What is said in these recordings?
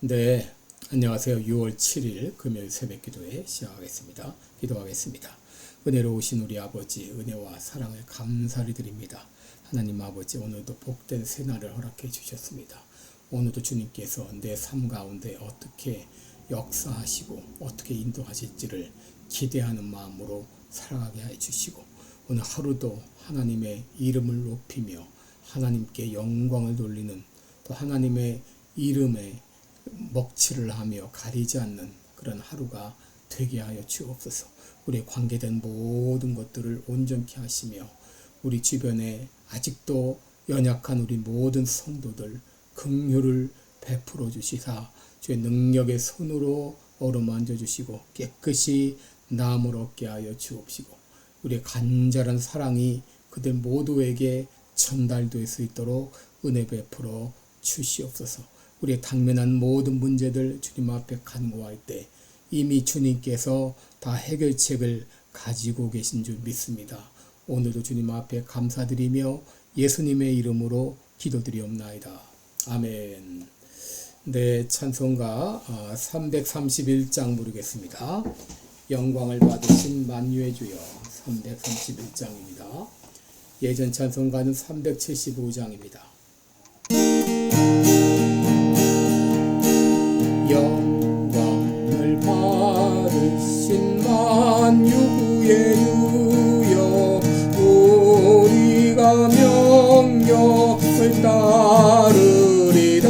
네, 안녕하세요. 6월 7일 금요일 새벽기도회 시작하겠습니다. 기도하겠습니다. 은혜로우신 우리 아버지, 은혜와 사랑을 감사를 드립니다. 하나님 아버지, 오늘도 복된 새날을 허락해 주셨습니다. 오늘도 주님께서 내 삶 가운데 어떻게 역사하시고 어떻게 인도하실지를 기대하는 마음으로 살아가게 해 주시고, 오늘 하루도 하나님의 이름을 높이며 하나님께 영광을 돌리는, 또 하나님의 이름에 먹칠을 하며 가리지 않는 그런 하루가 되게 하여 주옵소서. 우리의 관계된 모든 것들을 온전케 하시며 우리 주변에 아직도 연약한 우리 모든 성도들 긍휼을 베풀어 주시사 주의 능력의 손으로 어루만져 주시고 깨끗이 나음을 얻게 하여 주옵시고, 우리의 간절한 사랑이 그들 모두에게 전달될 수 있도록 은혜 베풀어 주시옵소서. 우리의 당면한 모든 문제들 주님 앞에 간구할 때 이미 주님께서 다 해결책을 가지고 계신 줄 믿습니다. 오늘도 주님 앞에 감사드리며 예수님의 이름으로 기도드리옵나이다. 아멘. 네, 찬송가 331장 부르겠습니다. 영광을 받으신 만유의 주여. 331장입니다. 예전 찬송가는 375장입니다. 영광을 받으신 만유의 주여, 우리가 명령을 따르리라.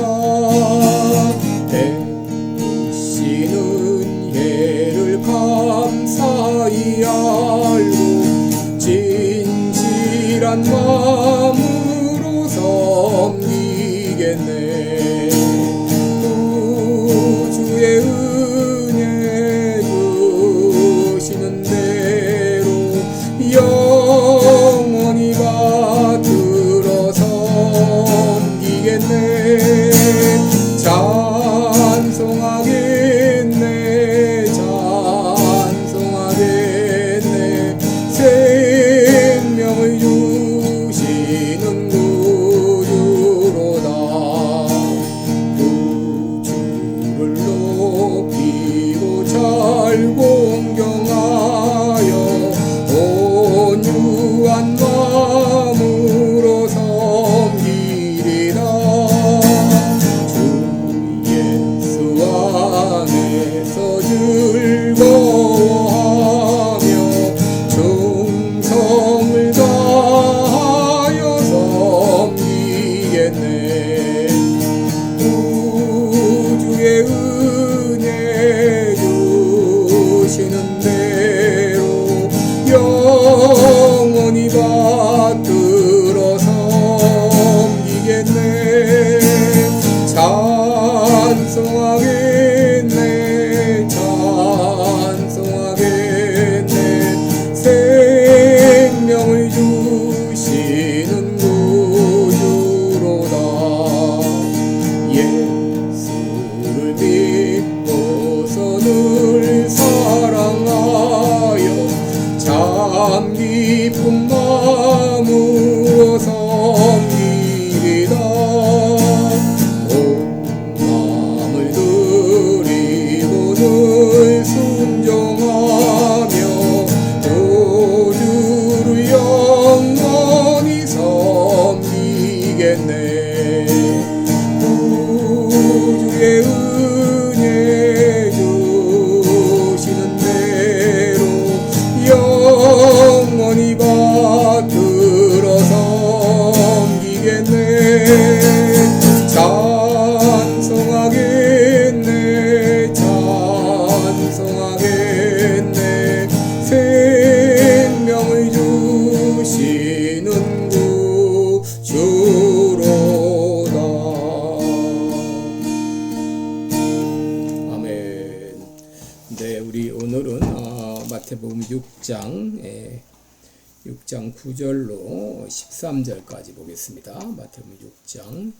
베푸신 은혜를 감사히 알고 진실한 마음으로 섬기겠네. 은혜 주시는 대로 영원히 받들어 섬기겠네. 찬송하겠네, 찬송하겠네. 생명을 주시는 구주로다. 잘 공경하여 온유한 마음으로 섬기리라. 주 예수 안에서 즐거워하며 충성을 다하여 섬기겠네. 우주의 은혜 주시는 대로 영원히 받들어 섬기겠네. 찬송하겠네, 찬송하겠네. 생명을 주시는 구주로다. 예수를 믿고서 늘 사랑하여 참 깊은 마음으로 섬기리라. 온 마음을 드리고 늘 순종하며 주를 영원히 섬기겠네. 구주의 은혜 주시는 대로 영원히 받들어 섬기겠네. 찬송하겠네, 찬송하겠네. 생명을 주시는 구주로다. 아멘. 네, 우리 오늘은 마태복음 6장 9절로 13절까지 보겠습니다. 마태복음 6장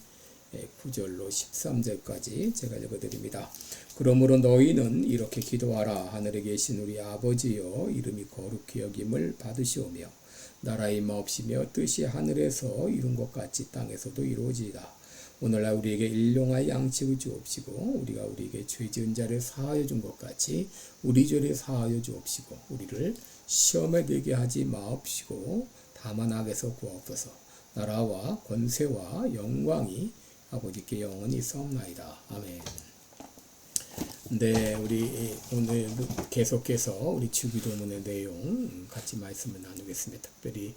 9절로 13절까지 제가 읽어드립니다. 그러므로 너희는 이렇게 기도하라. 하늘에 계신 우리 아버지여, 이름이 거룩히 여김을 받으시오며 나라의 임하옵시며 뜻이 하늘에서 이룬 것 같이 땅에서도 이루어지이다. 오늘날 우리에게 일용할 양식을 주옵시고 우리가 우리에게 죄 지은 자를 사하여 준 것 같이 우리 죄를 사하여 주옵시고 우리를 시험에 들게 하지 마옵시고 다만 악에서 구하옵소서. 나라와 권세와 영광이 아버지께 영원히 있사옵나이다. 아멘. 네, 우리 오늘 계속해서 우리 주기도문의 내용 같이 말씀을 나누겠습니다. 특별히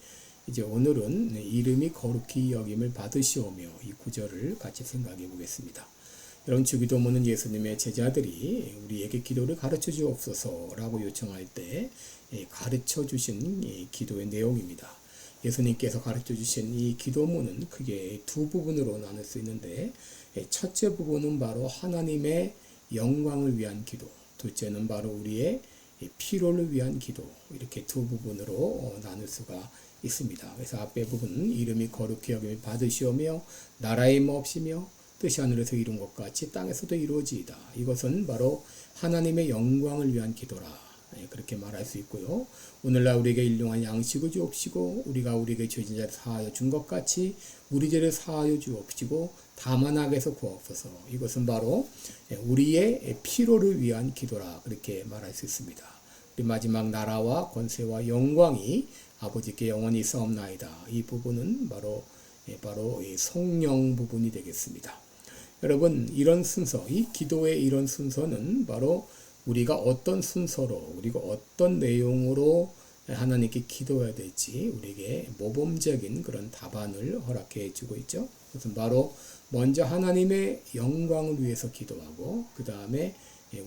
이제 오늘은 이름이 거룩히 여김을 받으시오며 이 구절을 같이 생각해 보겠습니다. 여러분, 주기도문은 예수님의 제자들이 우리에게 기도를 가르쳐 주옵소서라고 요청할 때 가르쳐 주신 기도의 내용입니다. 예수님께서 가르쳐 주신 이 기도문은 크게 두 부분으로 나눌 수 있는데, 첫째 부분은 바로 하나님의 영광을 위한 기도, 둘째는 바로 우리의 필요를 위한 기도, 이렇게 두 부분으로 나눌 수가 있습니다. 그래서 앞에 부분은 이름이 거룩히 여김을 받으시오며 나라의 몹시며 뜻이 하늘에서 이룬 것 같이 땅에서도 이루어지이다. 이것은 바로 하나님의 영광을 위한 기도라, 그렇게 말할 수 있고요. 오늘날 우리에게 일용할 양식을 주옵시고 우리가 우리에게 죄진 자를 사하여 준 것 같이 우리 죄를 사하여 주옵시고 다만 악에서 구하옵소서. 이것은 바로 우리의 필요를 위한 기도라, 그렇게 말할 수 있습니다. 우리 마지막 나라와 권세와 영광이 아버지께 영원히 있사옵나이다. 이 부분은 바로 이 성령 부분이 되겠습니다. 여러분, 이런 순서, 이 기도의 이런 순서는 바로 우리가 어떤 순서로, 우리가 어떤 내용으로 하나님께 기도해야 될지 우리에게 모범적인 그런 답안을 허락해 주고 있죠. 그것은 바로 먼저 하나님의 영광을 위해서 기도하고 그 다음에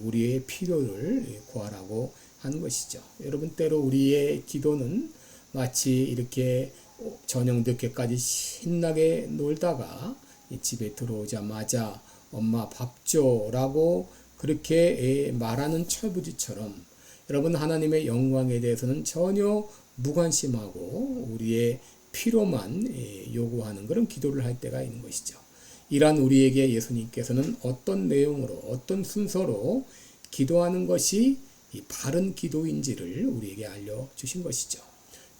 우리의 필요를 구하라고 하는 것이죠. 여러분, 때로 우리의 기도는 마치 이렇게 저녁 늦게까지 신나게 놀다가 집에 들어오자마자 엄마 밥 줘라고 그렇게 말하는 철부지처럼, 여러분, 하나님의 영광에 대해서는 전혀 무관심하고 우리의 필요만 요구하는 그런 기도를 할 때가 있는 것이죠. 이러한 우리에게 예수님께서는 어떤 내용으로, 어떤 순서로 기도하는 것이 이 바른 기도인지를 우리에게 알려주신 것이죠.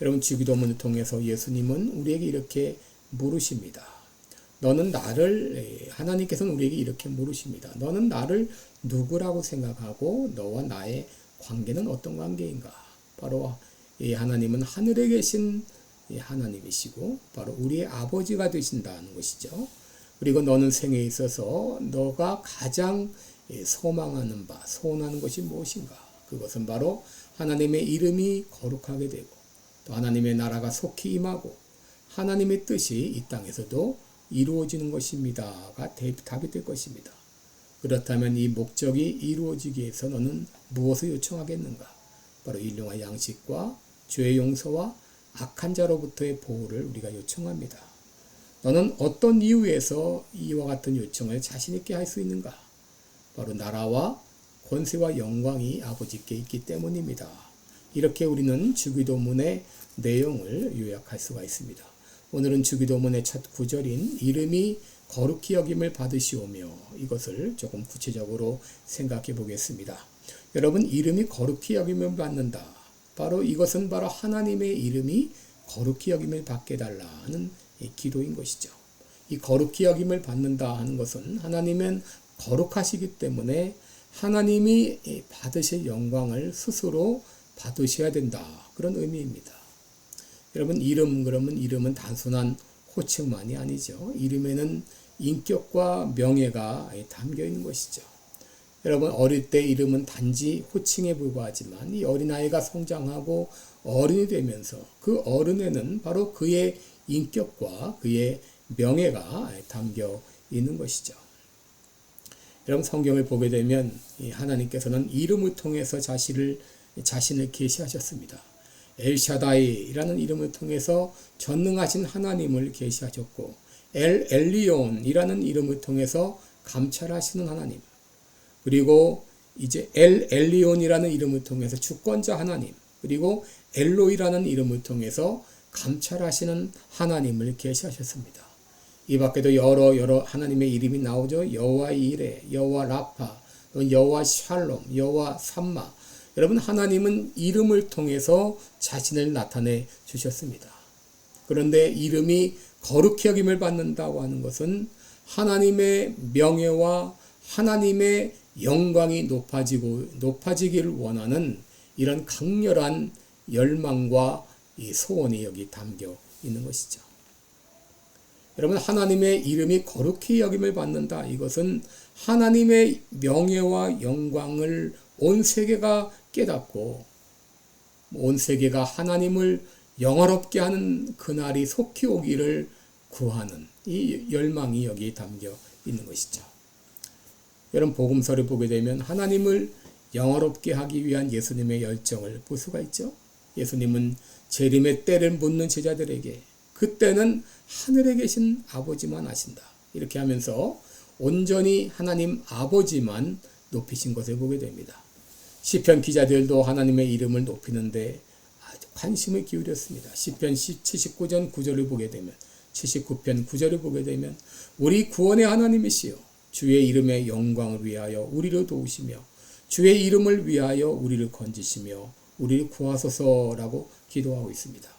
여러분, 주기도문을 통해서 예수님은 우리에게 이렇게 물으십니다. 너는 나를, 하나님께서는 우리에게 이렇게 물으십니다. 너는 나를 누구라고 생각하고 너와 나의 관계는 어떤 관계인가? 바로 이 하나님은 하늘에 계신 하나님이시고 바로 우리의 아버지가 되신다는 것이죠. 그리고 너는 생에 있어서 너가 가장 소망하는 바, 소원하는 것이 무엇인가? 그것은 바로 하나님의 이름이 거룩하게 되고 또 하나님의 나라가 속히 임하고 하나님의 뜻이 이 땅에서도 이루어지는 것입니다가 답이 될 것입니다. 그렇다면 이 목적이 이루어지기 위해서 너는 무엇을 요청하겠는가? 바로 일용할 양식과 죄의 용서와 악한 자로부터의 보호를 우리가 요청합니다. 너는 어떤 이유에서 이와 같은 요청을 자신 있게 할 수 있는가? 바로 나라와 권세와 영광이 아버지께 있기 때문입니다. 이렇게 우리는 주기도문의 내용을 요약할 수가 있습니다. 오늘은 주기도문의 첫 구절인 이름이 거룩히 여김을 받으시오며, 이것을 조금 구체적으로 생각해 보겠습니다. 여러분, 이름이 거룩히 여김을 받는다. 바로 이것은 바로 하나님의 이름이 거룩히 여김을 받게 달라는 기도인 것이죠. 이 거룩히 여김을 받는다 하는 것은 하나님은 거룩하시기 때문에 하나님이 받으실 영광을 스스로 받으셔야 된다, 그런 의미입니다. 여러분, 그러면 이름은 단순한 호칭만이 아니죠. 이름에는 인격과 명예가 담겨 있는 것이죠. 여러분, 어릴 때 이름은 단지 호칭에 불과하지만 이 어린아이가 성장하고 어른이 되면서 그 어른에는 바로 그의 인격과 그의 명예가 담겨 있는 것이죠. 여러분, 성경을 보게 되면 하나님께서는 이름을 통해서 자신을 계시하셨습니다. 엘샤다이라는 이름을 통해서 전능하신 하나님을 계시하셨고, 엘리온이라는 이름을 통해서 감찰하시는 하나님, 그리고 이제 엘리온이라는 이름을 통해서 주권자 하나님, 그리고 엘로이라는 이름을 통해서 감찰하시는 하나님을 계시하셨습니다. 이 밖에도 여러 하나님의 이름이 나오죠. 여호와 이레, 여호와 라파, 여호와 샬롬, 여호와 삼마. 여러분, 하나님은 이름을 통해서 자신을 나타내 주셨습니다. 그런데 이름이 거룩히 여김을 받는다고 하는 것은 하나님의 명예와 하나님의 영광이 높아지기를 원하는 이런 강렬한 열망과 이 소원이 여기 담겨 있는 것이죠. 여러분, 하나님의 이름이 거룩히 여김을 받는다. 이것은 하나님의 명예와 영광을 온 세계가 깨닫고 온 세계가 하나님을 영화롭게 하는 그날이 속히 오기를 구하는 이 열망이 여기 담겨 있는 것이죠. 여러분, 복음서를 보게 되면 하나님을 영화롭게 하기 위한 예수님의 열정을 볼 수가 있죠. 예수님은 재림의 때를 묻는 제자들에게 그때는 하늘에 계신 아버지만 아신다, 이렇게 하면서 온전히 하나님 아버지만 높이신 것을 보게 됩니다. 시편 기자들도 하나님의 이름을 높이는데 아주 관심을 기울였습니다. 시편 79편 9절을 보게 되면 79편 9절을 보게 되면 우리 구원의 하나님이시여 주의 이름의 영광을 위하여 우리를 도우시며 주의 이름을 위하여 우리를 건지시며 우리를 구하소서라고 기도하고 있습니다.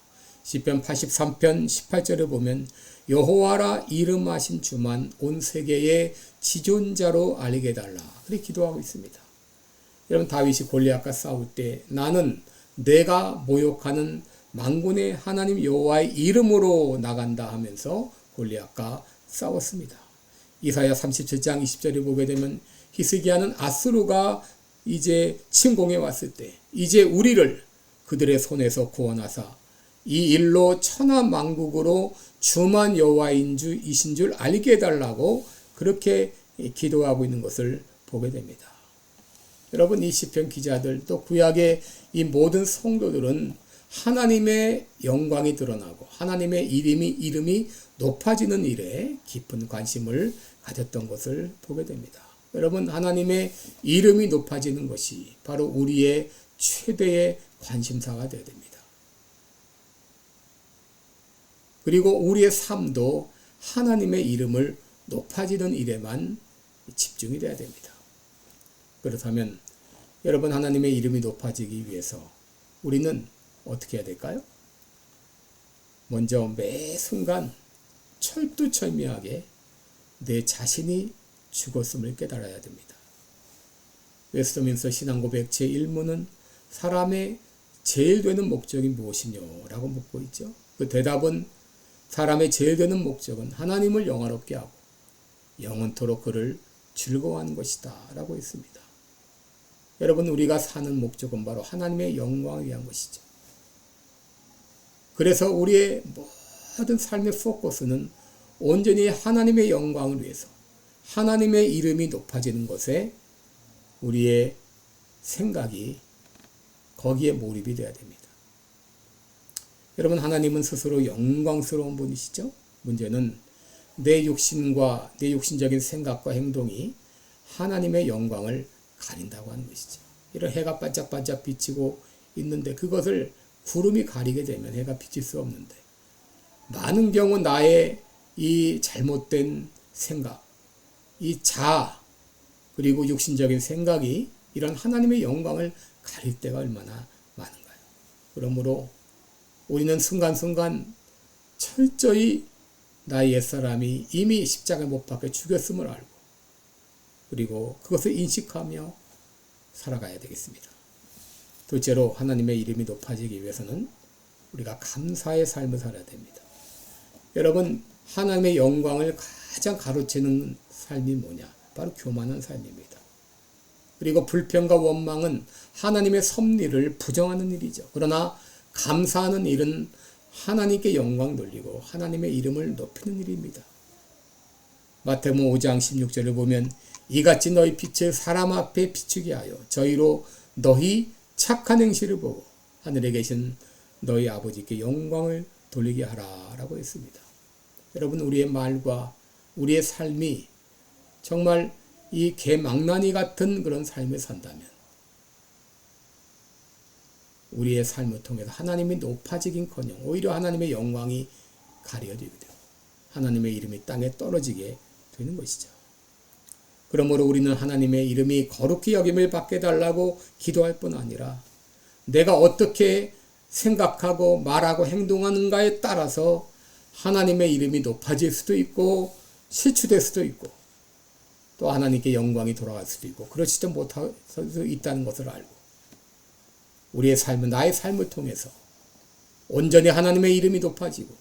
시편 83편 18절에 보면 여호와라 이름하신 주만 온 세계의 지존자로 알게 해달라, 그렇게 기도하고 있습니다. 여러분, 다윗이 골리앗과 싸울 때 나는 내가 모욕하는 만군의 하나님 여호와의 이름으로 나간다 하면서 골리앗과 싸웠습니다. 이사야 37장 20절에 보게 되면 히스기야는 아수르가 이제 침공해 왔을 때 이제 우리를 그들의 손에서 구원하사 이 일로 천하만국으로 주만 여호와이신 줄 알게 해달라고 그렇게 기도하고 있는 것을 보게 됩니다. 여러분, 이 시편 기자들 또 구약의 이 모든 성도들은 하나님의 영광이 드러나고 하나님의 이름이 높아지는 일에 깊은 관심을 가졌던 것을 보게 됩니다. 여러분, 하나님의 이름이 높아지는 것이 바로 우리의 최대의 관심사가 되어야 됩니다. 그리고 우리의 삶도 하나님의 이름을 높아지는 일에만 집중이 되어야 됩니다. 그렇다면 여러분, 하나님의 이름이 높아지기 위해서 우리는 어떻게 해야 될까요? 먼저 매 순간 철두철미하게 내 자신이 죽었음을 깨달아야 됩니다. 웨스트민스터 신앙고백 제1문은 사람의 제일 되는 목적이 무엇이뇨? 라고 묻고 있죠. 그 대답은 사람의 제일 되는 목적은 하나님을 영화롭게 하고 영원토록 그를 즐거워하는 것이다 라고 했습니다. 여러분, 우리가 사는 목적은 바로 하나님의 영광을 위한 것이죠. 그래서 우리의 모든 삶의 포커스는 온전히 하나님의 영광을 위해서 하나님의 이름이 높아지는 것에 우리의 생각이 거기에 몰입이 되어야 됩니다. 여러분, 하나님은 스스로 영광스러운 분이시죠. 문제는 내 육신과 내 육신적인 생각과 행동이 하나님의 영광을 가린다고 하는 것이죠. 이런 해가 반짝반짝 비치고 있는데 그것을 구름이 가리게 되면 해가 비칠 수 없는데, 많은 경우 나의 이 잘못된 생각, 이 자아, 그리고 육신적인 생각이 이런 하나님의 영광을 가릴 때가 얼마나 많은가요? 그러므로 우리는 순간순간 철저히 나의 옛사람이 이미 십자가에 못 박혀 죽였음을 알고 그리고 그것을 인식하며 살아가야 되겠습니다. 둘째로 하나님의 이름이 높아지기 위해서는 우리가 감사의 삶을 살아야 됩니다. 여러분, 하나님의 영광을 가장 가로채는 삶이 뭐냐? 바로 교만한 삶입니다. 그리고 불평과 원망은 하나님의 섭리를 부정하는 일이죠. 그러나 감사하는 일은 하나님께 영광 돌리고 하나님의 이름을 높이는 일입니다. 마태복음 5장 16절을 보면 이같이 너희 빛을 사람 앞에 비추게 하여 저희로 너희 착한 행실을 보고 하늘에 계신 너희 아버지께 영광을 돌리게 하라 라고 했습니다. 여러분, 우리의 말과 우리의 삶이 정말 이 개망나니 같은 그런 삶을 산다면 우리의 삶을 통해서 하나님이 높아지긴커녕 오히려 하나님의 영광이 가려지게 되고 하나님의 이름이 땅에 떨어지게 되는 것이죠. 그러므로 우리는 하나님의 이름이 거룩히 여김을 받게 해달라고 기도할 뿐 아니라 내가 어떻게 생각하고 말하고 행동하는가에 따라서 하나님의 이름이 높아질 수도 있고 실추될 수도 있고 또 하나님께 영광이 돌아갈 수도 있고 그렇지도 못할 수도 있다는 것을 알고 우리의 삶은 나의 삶을 통해서 온전히 하나님의 이름이 높아지고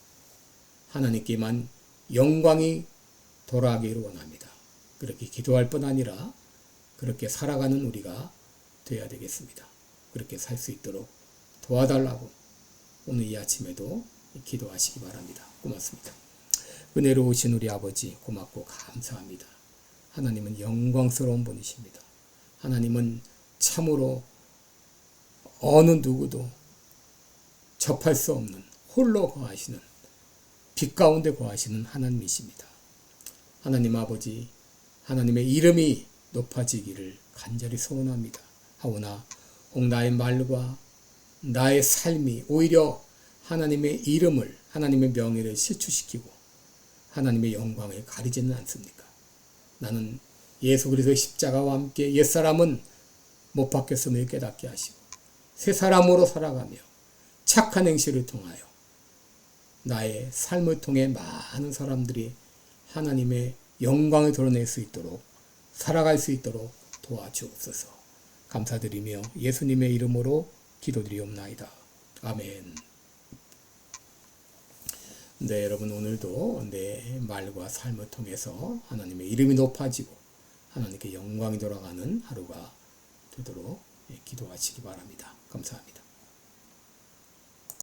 하나님께만 영광이 돌아가기를 원합니다. 그렇게 기도할 뿐 아니라 그렇게 살아가는 우리가 되어야 되겠습니다. 그렇게 살 수 있도록 도와달라고 오늘 이 아침에도 기도하시기 바랍니다. 고맙습니다. 은혜로우신 우리 아버지 고맙고 감사합니다. 하나님은 영광스러운 분이십니다. 하나님은 참으로 어느 누구도 접할 수 없는 홀로 거하시는 빛 가운데 거하시는 하나님이십니다. 하나님 아버지 하나님의 이름이 높아지기를 간절히 소원합니다. 하오나 나의 말과 나의 삶이 오히려 하나님의 이름을 하나님의 명예를 실추시키고 하나님의 영광을 가리지는 않습니까? 나는 예수 그리스도의 십자가와 함께 옛사람은 못 박혔음을 깨닫게 하시고 새 사람으로 살아가며 착한 행실을 통하여 나의 삶을 통해 많은 사람들이 하나님의 영광을 드러낼 수 있도록 살아갈 수 있도록 도와주옵소서. 감사드리며 예수님의 이름으로 기도드리옵나이다. 아멘. 네, 여러분 오늘도 내 말과 삶을 통해서 하나님의 이름이 높아지고 하나님께 영광이 돌아가는 하루가 되도록 기도하시기 바랍니다. 감사합니다.